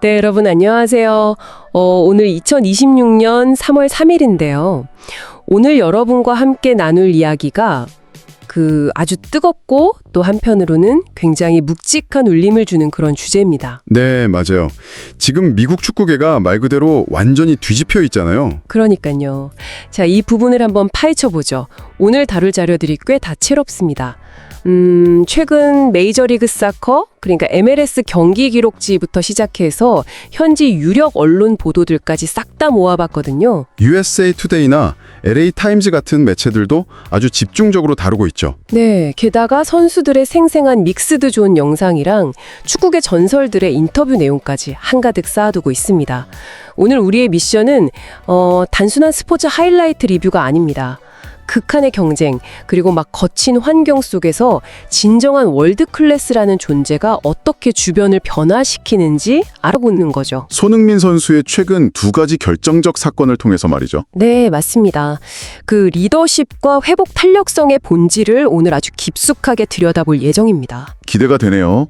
네, 여러분 안녕하세요. 오늘 2026년 3월 3일인데요. 오늘 여러분과 함께 나눌 이야기가 아주 뜨겁고 또 한편으로는 굉장히 묵직한 울림을 주는 그런 주제입니다. 네, 맞아요. 지금 미국 축구계가 말 그대로 완전히 뒤집혀 있잖아요. 그러니까요. 자, 이 부분을 한번 파헤쳐 보죠. 오늘 다룰 자료들이 꽤 다채롭습니다. 최근 메이저리그 사커, 그러니까 MLS 경기 기록지부터 시작해서 현지 유력 언론 보도들까지 싹 다 모아봤거든요. USA 투데이나 LA 타임즈 같은 매체들도 아주 집중적으로 다루고 있죠. 네, 게다가 선수들의 생생한 믹스드 존 영상이랑 축구계 전설들의 인터뷰 내용까지 한가득 쌓아두고 있습니다. 오늘 우리의 미션은 단순한 스포츠 하이라이트 리뷰가 아닙니다. 극한의 경쟁, 그리고 막 거친 환경 속에서 진정한 월드 클래스라는 존재가 어떻게 주변을 변화시키는지 알아보는 거죠. 손흥민 선수의 최근 두 가지 결정적 사건을 통해서 말이죠. 네, 맞습니다. 그 리더십과 회복 탄력성의 본질을 오늘 아주 깊숙하게 들여다볼 예정입니다. 기대가 되네요.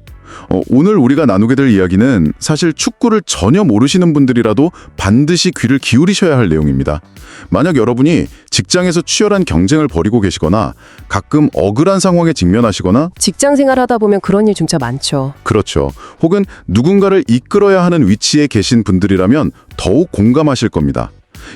오늘 우리가 나누게 될 이야기는 사실 축구를 전혀 모르시는 분들이라도 반드시 귀를 기울이셔야 할 내용입니다. 만약 여러분이 직장에서 치열한 경쟁을 벌이고 계시거나 가끔 억울한 상황에 직면하시거나 직장 생활하다 보면 그런 일 진짜 많죠. 그렇죠. 혹은 누군가를 이끌어야 하는 위치에 계신 분들이라면 더욱 공감하실 겁니다.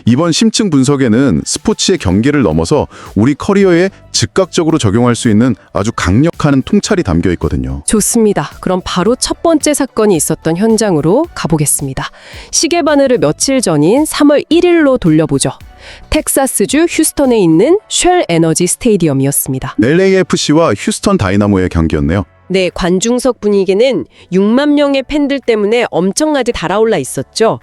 이번 심층 분석에는 스포츠의 경계를 넘어서 우리 커리어에 즉각적으로 적용할 수 있는 아주 강력한 통찰이 담겨 있거든요. 좋습니다. 그럼 바로 첫 번째 사건이 있었던 현장으로 가보겠습니다. 시계 바늘을 며칠 전인 3월 1일로 돌려보죠. 텍사스주 휴스턴에 있는 쉘 에너지 스테디엄이었습니다. LAFC와 휴스턴 다이나모의 경기였네요. 네, 관중석 분위기는 6만 명의 팬들 때문에 엄청나게 달아올라 있었죠.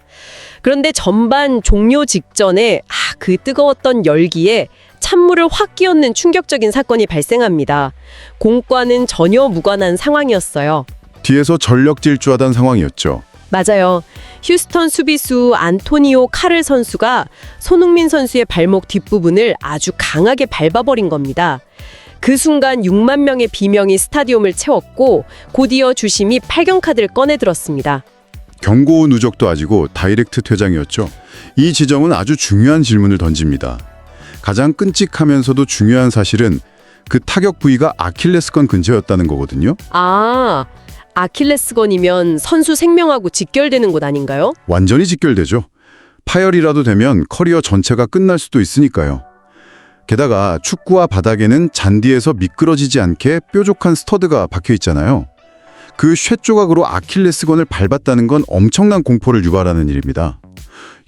그런데 전반 종료 직전에 그 뜨거웠던 열기에 찬물을 확 끼얹는 충격적인 사건이 발생합니다. 공과는 전혀 무관한 상황이었어요. 뒤에서 전력 질주하던 상황이었죠. 맞아요. 휴스턴 수비수 안토니오 카를 선수가 손흥민 선수의 발목 뒷부분을 아주 강하게 밟아버린 겁니다. 그 순간 6만 명의 비명이 스타디움을 채웠고 곧이어 주심이 8경 카드를 꺼내들었습니다. 경고 누적도 아니고 다이렉트 퇴장이었죠. 이 지점은 아주 중요한 질문을 던집니다. 가장 끔찍하면서도 중요한 사실은 그 타격 부위가 아킬레스건 근처였다는 거거든요. 아킬레스건이면 선수 생명하고 직결되는 곳 아닌가요? 완전히 직결되죠. 파열이라도 되면 커리어 전체가 끝날 수도 있으니까요. 게다가 축구화 바닥에는 잔디에서 미끄러지지 않게 뾰족한 스터드가 박혀 있잖아요. 그 쇠 조각으로 아킬레스건을 밟았다는 건 엄청난 공포를 유발하는 일입니다.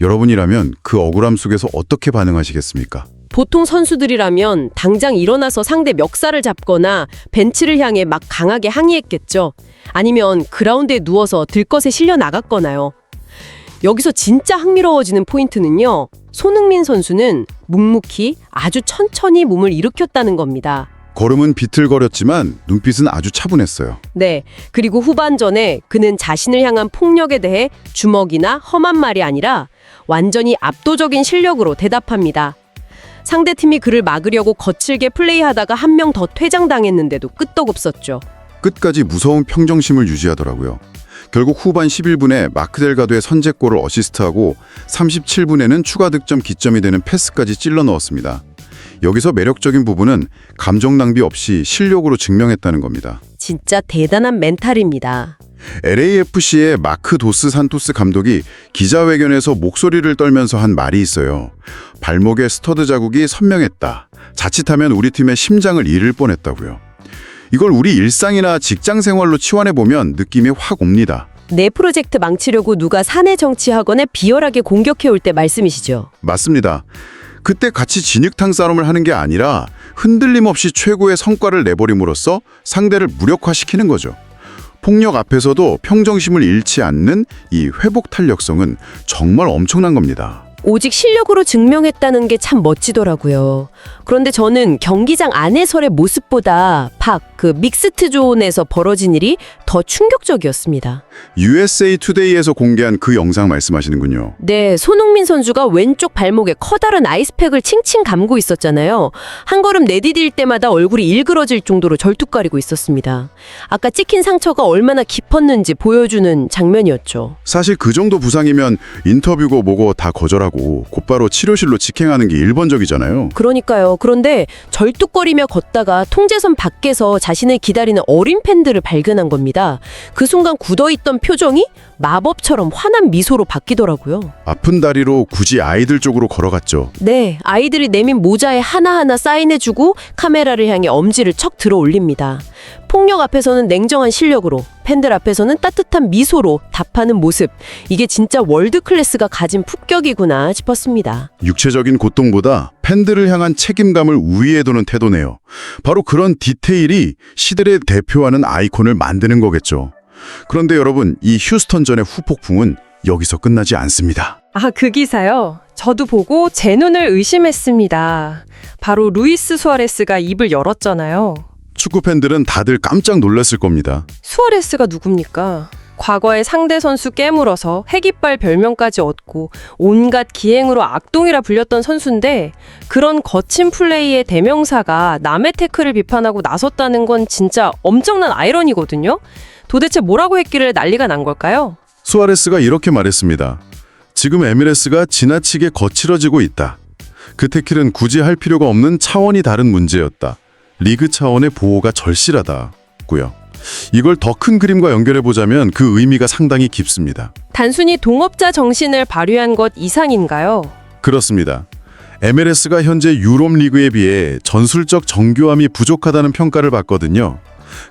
여러분이라면 그 억울함 속에서 어떻게 반응하시겠습니까? 보통 선수들이라면 당장 일어나서 상대 멱살을 잡거나 벤치를 향해 막 강하게 항의했겠죠. 아니면 그라운드에 누워서 들것에 실려 나갔거나요. 여기서 진짜 흥미로워지는 포인트는요. 손흥민 선수는 묵묵히 아주 천천히 몸을 일으켰다는 겁니다. 걸음은 비틀거렸지만 눈빛은 아주 차분했어요. 네, 그리고 후반전에 그는 자신을 향한 폭력에 대해 주먹이나 험한 말이 아니라 완전히 압도적인 실력으로 대답합니다. 상대팀이 그를 막으려고 거칠게 플레이하다가 한 명 더 퇴장당했는데도 끄떡없었죠. 끝까지 무서운 평정심을 유지하더라고요. 결국 후반 11분에 마크 델가도의 선제골을 어시스트하고 37분에는 추가 득점 기점이 되는 패스까지 찔러 넣었습니다. 여기서 매력적인 부분은 감정 낭비 없이 실력으로 증명했다는 겁니다. 진짜 대단한 멘탈입니다. LAFC의 마크 도스 산토스 감독이 기자회견에서 목소리를 떨면서 한 말이 있어요. 발목에 스터드 자국이 선명했다. 자칫하면 우리 팀의 심장을 잃을 뻔했다고요. 이걸 우리 일상이나 직장 생활로 치환해보면 느낌이 확 옵니다. 내 프로젝트 망치려고 누가 사내 정치학원에 비열하게 공격해올 때 말씀이시죠? 맞습니다. 그때 같이 진흙탕 싸움을 하는 게 아니라 흔들림 없이 최고의 성과를 내버림으로써 상대를 무력화시키는 거죠. 폭력 앞에서도 평정심을 잃지 않는 이 회복 탄력성은 정말 엄청난 겁니다. 오직 실력으로 증명했다는 게 참 멋지더라고요. 그런데 저는 경기장 안에서의 모습보다 믹스트 존에서 벌어진 일이 더 충격적이었습니다. USA 투데이에서 공개한 그 영상 말씀하시는군요. 네, 손흥민 선수가 왼쪽 발목에 커다란 아이스팩을 칭칭 감고 있었잖아요. 한 걸음 내디딜 때마다 얼굴이 일그러질 정도로 절뚝거리고 있었습니다. 아까 찍힌 상처가 얼마나 깊었는지 보여주는 장면이었죠. 사실 그 정도 부상이면 인터뷰고 뭐고 다 거절하고 곧바로 치료실로 직행하는 게 일반적이잖아요. 그러니까요. 그런데 절뚝거리며 걷다가 통제선 밖에서 자신을 기다리는 어린 팬들을 발견한 겁니다. 그 순간 굳어있던 표정이 마법처럼 환한 미소로 바뀌더라고요. 아픈 다리로 굳이 아이들 쪽으로 걸어갔죠. 네, 아이들이 내민 모자에 하나하나 사인해주고 카메라를 향해 엄지를 척 들어 올립니다. 폭력 앞에서는 냉정한 실력으로, 팬들 앞에서는 따뜻한 미소로 답하는 모습. 이게 진짜 월드클래스가 가진 품격이구나 싶었습니다. 육체적인 고통보다 팬들을 향한 책임감을 우위에 두는 태도네요. 바로 그런 디테일이 시대를 대표하는 아이콘을 만드는 거겠죠. 그런데 여러분, 이 휴스턴전의 후폭풍은 여기서 끝나지 않습니다. 아, 그 기사요? 저도 보고 제 눈을 의심했습니다. 바로 루이스 수아레스가 입을 열었잖아요. 축구 팬들은 다들 깜짝 놀랐을 겁니다. 수아레스가 누굽니까? 과거에 상대 선수 깨물어서 핵이빨 별명까지 얻고 온갖 기행으로 악동이라 불렸던 선수인데 그런 거친 플레이의 대명사가 남의 태클을 비판하고 나섰다는 건 진짜 엄청난 아이러니거든요. 도대체 뭐라고 했기를 난리가 난 걸까요? 수아레스가 이렇게 말했습니다. 지금 에미레스가 지나치게 거칠어지고 있다. 그 태클은 굳이 할 필요가 없는 차원이 다른 문제였다. 리그 차원의 보호가 절실하다고요. 이걸 더 큰 그림과 연결해보자면 그 의미가 상당히 깊습니다. 단순히 동업자 정신을 발휘한 것 이상인가요? 그렇습니다. MLS가 현재 유럽 리그에 비해 전술적 정교함이 부족하다는 평가를 받거든요.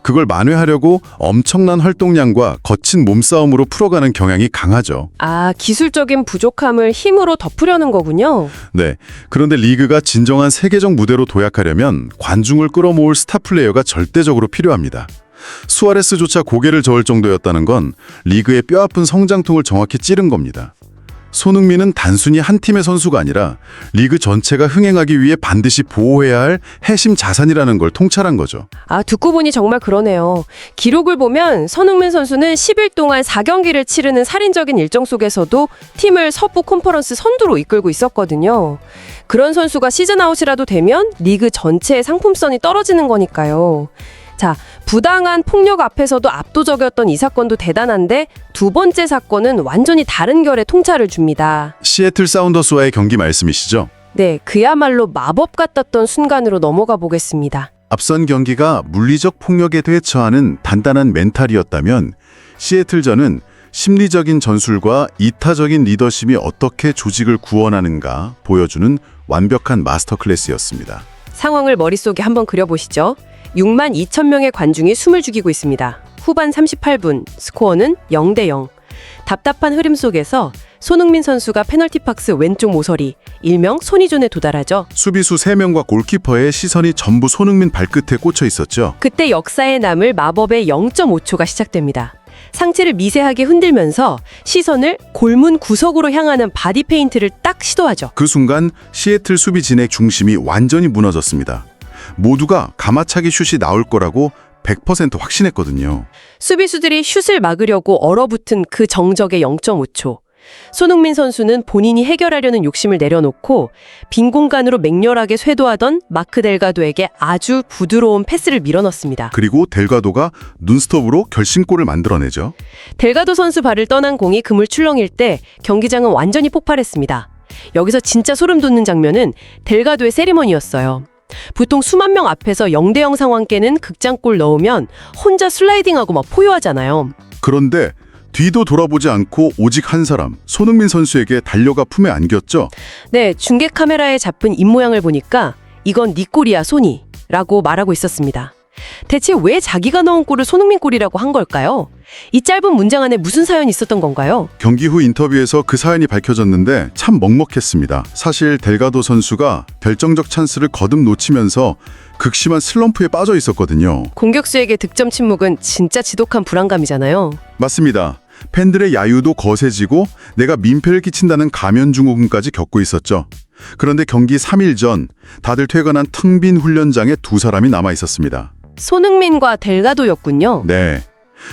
그걸 만회하려고 엄청난 활동량과 거친 몸싸움으로 풀어가는 경향이 강하죠. 아, 기술적인 부족함을 힘으로 덮으려는 거군요. 네. 그런데 리그가 진정한 세계적 무대로 도약하려면 관중을 끌어모을 스타 플레이어가 절대적으로 필요합니다. 수아레스조차 고개를 저을 정도였다는 건 리그의 뼈아픈 성장통을 정확히 찌른 겁니다. 손흥민은 단순히 한 팀의 선수가 아니라 리그 전체가 흥행하기 위해 반드시 보호해야 할 핵심 자산이라는 걸 통찰한 거죠. 아, 듣고 보니 정말 그러네요. 기록을 보면 손흥민 선수는 10일 동안 4경기를 치르는 살인적인 일정 속에서도 팀을 서부 컨퍼런스 선두로 이끌고 있었거든요. 그런 선수가 시즌 아웃이라도 되면 리그 전체의 상품성이 떨어지는 거니까요. 자, 부당한 폭력 앞에서도 압도적이었던 이 사건도 대단한데 두 번째 사건은 완전히 다른 결의 통찰을 줍니다. 시애틀 사운더스와의 경기 말씀이시죠? 네, 그야말로 마법 같았던 순간으로 넘어가 보겠습니다. 앞선 경기가 물리적 폭력에 대처하는 단단한 멘탈이었다면 시애틀전은 심리적인 전술과 이타적인 리더십이 어떻게 조직을 구원하는가 보여주는 완벽한 마스터 클래스였습니다. 상황을 머릿속에 한번 그려보시죠. 6만 2천 명의 관중이 숨을 죽이고 있습니다. 후반 38분, 스코어는 0대0. 답답한 흐름 속에서 손흥민 선수가 페널티 박스 왼쪽 모서리, 일명 손이존에 도달하죠. 수비수 3명과 골키퍼의 시선이 전부 손흥민 발끝에 꽂혀 있었죠. 그때 역사에 남을 마법의 0.5초가 시작됩니다. 상체를 미세하게 흔들면서 시선을 골문 구석으로 향하는 바디 페인트를 딱 시도하죠. 그 순간 시애틀 수비 진의 중심이 완전히 무너졌습니다. 모두가 가마차기 슛이 나올 거라고 100% 확신했거든요. 수비수들이 슛을 막으려고 얼어붙은 그 정적의 0.5초. 손흥민 선수는 본인이 해결하려는 욕심을 내려놓고 빈 공간으로 맹렬하게 쇄도하던 마크 델가도에게 아주 부드러운 패스를 밀어넣습니다. 그리고 델가도가 눈스톱으로 결승골을 만들어내죠. 델가도 선수 발을 떠난 공이 그물 출렁일 때 경기장은 완전히 폭발했습니다. 여기서 진짜 소름 돋는 장면은 델가도의 세리머니였어요. 보통 수만 명 앞에서 0대0 상황 깨는 극장골 넣으면 혼자 슬라이딩하고 막 포효하잖아요. 그런데 뒤도 돌아보지 않고 오직 한 사람, 손흥민 선수에게 달려가 품에 안겼죠. 네, 중계 카메라에 잡힌 입모양을 보니까 이건 네 골이야, 손이 라고 말하고 있었습니다. 대체 왜 자기가 넣은 골을 손흥민 골이라고 한 걸까요? 이 짧은 문장 안에 무슨 사연이 있었던 건가요? 경기 후 인터뷰에서 그 사연이 밝혀졌는데 참 먹먹했습니다. 사실 델가도 선수가 결정적 찬스를 거듭 놓치면서 극심한 슬럼프에 빠져 있었거든요. 공격수에게 득점 침묵은 진짜 지독한 불안감이잖아요. 맞습니다. 팬들의 야유도 거세지고 내가 민폐를 끼친다는 가면증후군까지 겪고 있었죠. 그런데 경기 3일 전 다들 퇴근한 텅 빈 훈련장에 두 사람이 남아 있었습니다. 손흥민과 델가도였군요. 네.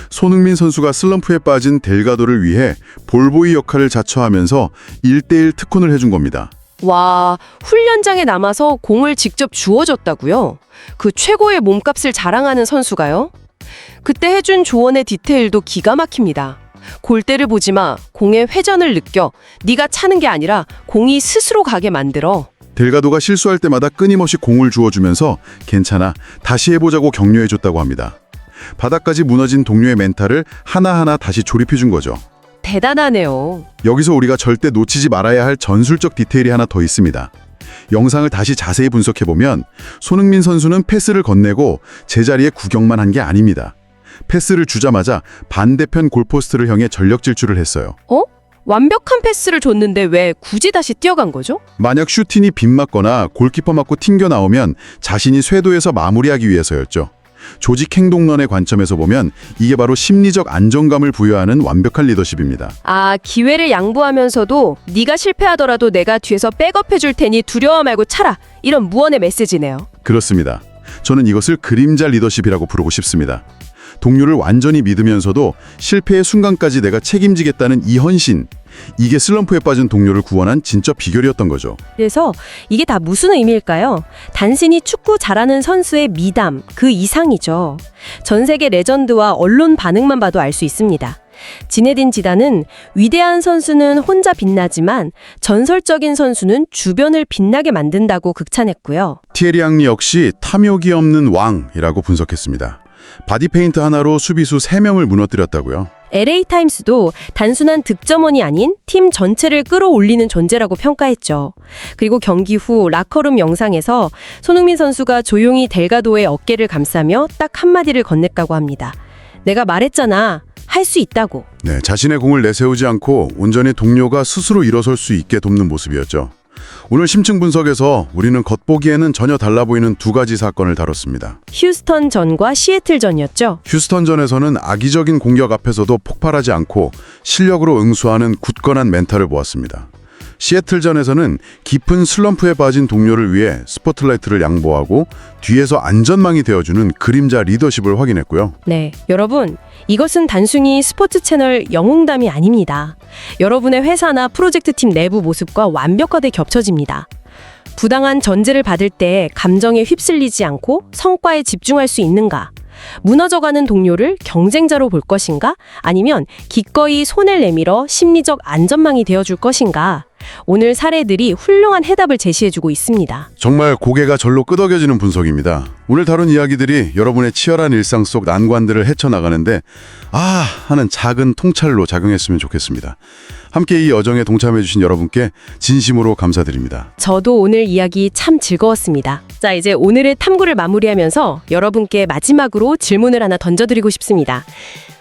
손흥민 선수가 슬럼프에 빠진 델가도를 위해 볼보이 역할을 자처하면서 1대1 특훈을 해준 겁니다. 와, 훈련장에 남아서 공을 직접 주워줬다고요? 그 최고의 몸값을 자랑하는 선수가요? 그때 해준 조언의 디테일도 기가 막힙니다. 골대를 보지 마, 공의 회전을 느껴. 네가 차는 게 아니라 공이 스스로 가게 만들어. 델가도가 실수할 때마다 끊임없이 공을 주워주면서 괜찮아, 다시 해보자고 격려해줬다고 합니다. 바닥까지 무너진 동료의 멘탈을 하나하나 다시 조립해준 거죠. 대단하네요. 여기서 우리가 절대 놓치지 말아야 할 전술적 디테일이 하나 더 있습니다. 영상을 다시 자세히 분석해보면 손흥민 선수는 패스를 건네고 제자리에 구경만 한 게 아닙니다. 패스를 주자마자 반대편 골포스트를 향해 전력 질주를 했어요. 완벽한 패스를 줬는데 왜 굳이 다시 뛰어간 거죠? 만약 슈팅이 빗맞거나 골키퍼 맞고 튕겨 나오면 자신이 쇄도에서 마무리하기 위해서였죠. 조직 행동론의 관점에서 보면 이게 바로 심리적 안정감을 부여하는 완벽한 리더십입니다. 아, 기회를 양보하면서도 네가 실패하더라도 내가 뒤에서 백업해 줄 테니 두려워 말고 차라. 이런 무언의 메시지네요. 그렇습니다. 저는 이것을 그림자 리더십이라고 부르고 싶습니다. 동료를 완전히 믿으면서도 실패의 순간까지 내가 책임지겠다는 이 헌신, 이게 슬럼프에 빠진 동료를 구원한 진짜 비결이었던 거죠. 그래서 이게 다 무슨 의미일까요? 단순히 축구 잘하는 선수의 미담, 그 이상이죠. 전 세계 레전드와 언론 반응만 봐도 알 수 있습니다. 지네딘 지단은 위대한 선수는 혼자 빛나지만 전설적인 선수는 주변을 빛나게 만든다고 극찬했고요. 티에리 앙리 역시 탐욕이 없는 왕이라고 분석했습니다. 바디페인트 하나로 수비수 3명을 무너뜨렸다고요. LA타임스도 단순한 득점원이 아닌 팀 전체를 끌어올리는 존재라고 평가했죠. 그리고 경기 후 라커룸 영상에서 손흥민 선수가 조용히 델가도의 어깨를 감싸며 딱 한마디를 건넸다고 합니다. 내가 말했잖아. 할 수 있다고. 네, 자신의 공을 내세우지 않고 온전히 동료가 스스로 일어설 수 있게 돕는 모습이었죠. 오늘 심층 분석에서 우리는 겉보기에는 전혀 달라 보이는 2가지 사건을 다뤘습니다. 휴스턴전과 시애틀전이었죠. 휴스턴전에서는 악의적인 공격 앞에서도 폭발하지 않고 실력으로 응수하는 굳건한 멘탈을 보았습니다. 시애틀전에서는 깊은 슬럼프에 빠진 동료를 위해 스포트라이트를 양보하고 뒤에서 안전망이 되어주는 그림자 리더십을 확인했고요. 네, 여러분, 이것은 단순히 스포츠 채널 영웅담이 아닙니다. 여러분의 회사나 프로젝트 팀 내부 모습과 완벽하게 겹쳐집니다. 부당한 전제를 받을 때 감정에 휩쓸리지 않고 성과에 집중할 수 있는가? 무너져가는 동료를 경쟁자로 볼 것인가? 아니면 기꺼이 손을 내밀어 심리적 안전망이 되어줄 것인가? 오늘 사례들이 훌륭한 해답을 제시해주고 있습니다. 정말 고개가 절로 끄덕여지는 분석입니다. 오늘 다룬 이야기들이 여러분의 치열한 일상 속 난관들을 헤쳐나가는데 하는 작은 통찰로 작용했으면 좋겠습니다. 함께 이 여정에 동참해주신 여러분께 진심으로 감사드립니다. 저도 오늘 이야기 참 즐거웠습니다. 자, 이제 오늘의 탐구를 마무리하면서 여러분께 마지막으로 질문을 하나 던져드리고 싶습니다.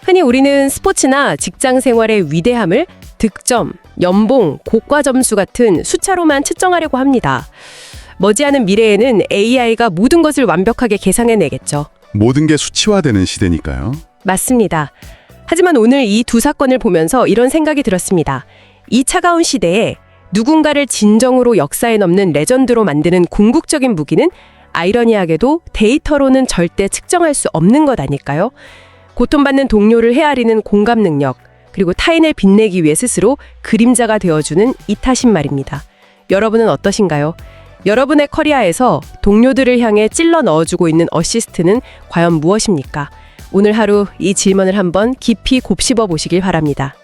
흔히 우리는 스포츠나 직장 생활의 위대함을 득점, 연봉, 고과 점수 같은 숫자로만 측정하려고 합니다. 머지않은 미래에는 AI가 모든 것을 완벽하게 계산해내겠죠. 모든 게 수치화되는 시대니까요. 맞습니다. 하지만 오늘 이 2 사건을 보면서 이런 생각이 들었습니다. 이 차가운 시대에 누군가를 진정으로 역사에 넘는 레전드로 만드는 궁극적인 무기는 아이러니하게도 데이터로는 절대 측정할 수 없는 것 아닐까요? 고통받는 동료를 헤아리는 공감 능력, 그리고 타인을 빛내기 위해 스스로 그림자가 되어주는 이타심 말입니다. 여러분은 어떠신가요? 여러분의 커리어에서 동료들을 향해 찔러 넣어주고 있는 어시스트는 과연 무엇입니까? 오늘 하루 이 질문을 한번 깊이 곱씹어 보시길 바랍니다.